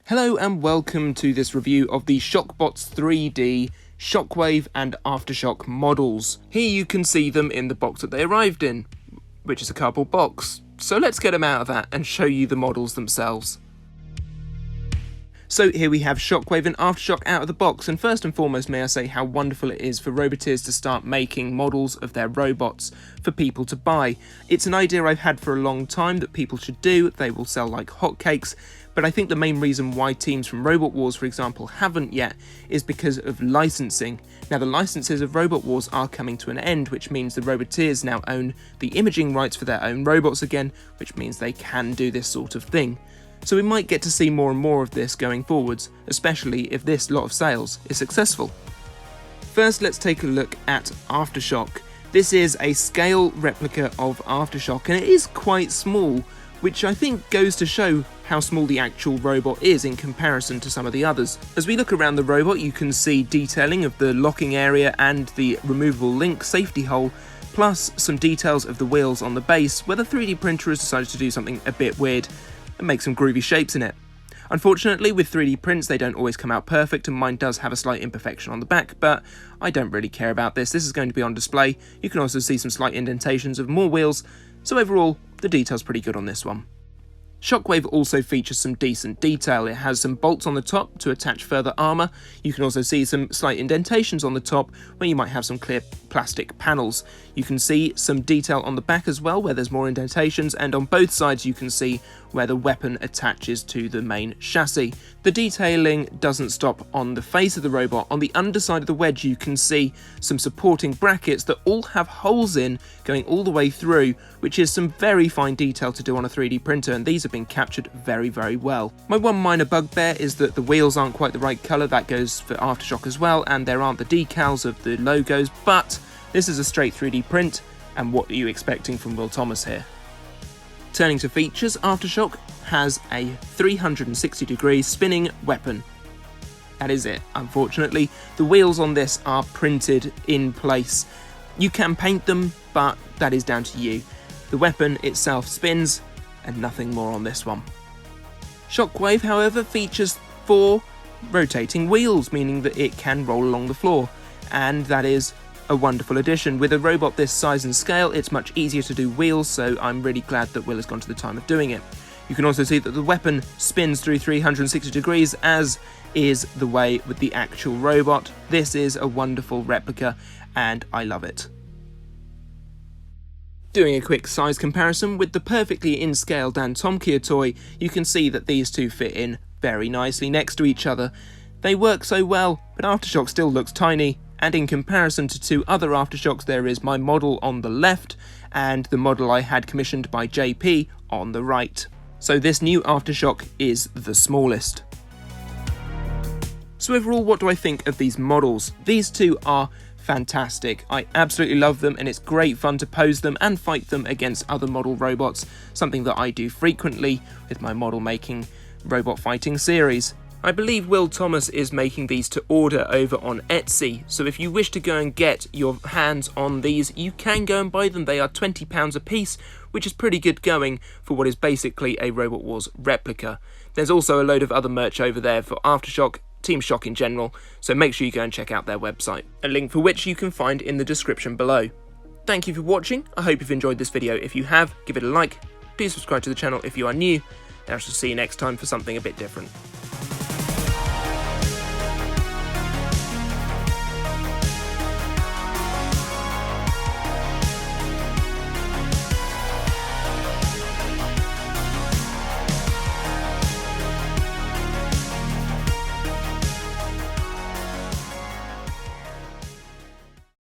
Hello and welcome to this review of the Shockbots3D Shockwave and Aftershock models. Here you can see them in the box that they arrived in, which is a cardboard box. So let's get them out of that and show you the models themselves. So here we have Shockwave and Aftershock out of the box, and first and foremost may I say how wonderful it is for Roboteers to start making models of their robots for people to buy. It's an idea I've had for a long time that people should do. They will sell like hotcakes, but I think the main reason why teams from Robot Wars, for example, haven't yet is because of licensing. Now the licenses of Robot Wars are coming to an end, which means the Roboteers now own the imaging rights for their own robots again, which means they can do this sort of thing. So we might get to see more and more of this going forwards, especially if this lot of sales is successful. First, let's take a look at Aftershock. This is a scale replica of Aftershock, and it is quite small, which I think goes to show how small the actual robot is in comparison to some of the others. As we look around the robot, you can see detailing of the locking area and the removable link safety hole, plus some details of the wheels on the base, where the 3D printer has decided to do something a bit weird and make some groovy shapes in it. Unfortunately, with 3D prints, they don't always come out perfect, and mine does have a slight imperfection on the back, but I don't really care about this. This is going to be on display. You can also see some slight indentations of more wheels, so overall, the detail's pretty good on this one. Shockwave also features some decent detail. It has some bolts on the top to attach further armour. You can also see some slight indentations on the top where you might have some clear plastic panels. You can see some detail on the back as well where there's more indentations, and on both sides you can see where the weapon attaches to the main chassis. The detailing doesn't stop on the face of the robot. On the underside of the wedge you can see some supporting brackets that all have holes in going all the way through, which is some very fine detail to do on a 3D printer, and these have been captured very, very well. My one minor bugbear is that the wheels aren't quite the right colour. That goes for Aftershock as well, and there aren't the decals of the logos, but this is a straight 3D print, and what are you expecting from Will Thomas here? Turning to features, Aftershock has a 360-degree spinning weapon. That is it. Unfortunately, the wheels on this are printed in place. You can paint them, but that is down to you. The weapon itself spins, and nothing more on this one. Shockwave, however, features 4 rotating wheels, meaning that it can roll along the floor, and that is a wonderful addition. With a robot this size and scale, it's much easier to do wheels, so I'm really glad that Will has gone to the time of doing it. You can also see that the weapon spins through 360 degrees, as is the way with the actual robot. This is a wonderful replica, and I love it. Doing a quick size comparison with the perfectly in-scale Dan Tomkia toy, you can see that these two fit in very nicely next to each other. They work so well, but Aftershock still looks tiny, and in comparison to 2 other Aftershocks, there is my model on the left and the model I had commissioned by JP on the right. So this new Aftershock is the smallest. So overall, what do I think of these models? These two are fantastic. I absolutely love them, and it's great fun to pose them and fight them against other model robots, something that I do frequently with my model making robot fighting series. I believe Will Thomas is making these to order over on Etsy, so if you wish to go and get your hands on these, you can go and buy them. They are £20 a piece, which is pretty good going for what is basically a Robot Wars replica. There's also a load of other merch over there for Aftershock, Team Shock in general, so make sure you go and check out their website, a link for which you can find in the description below. Thank you for watching. I hope you've enjoyed this video. If you have, give it a like, do subscribe to the channel if you are new, and I shall see you next time for something a bit different.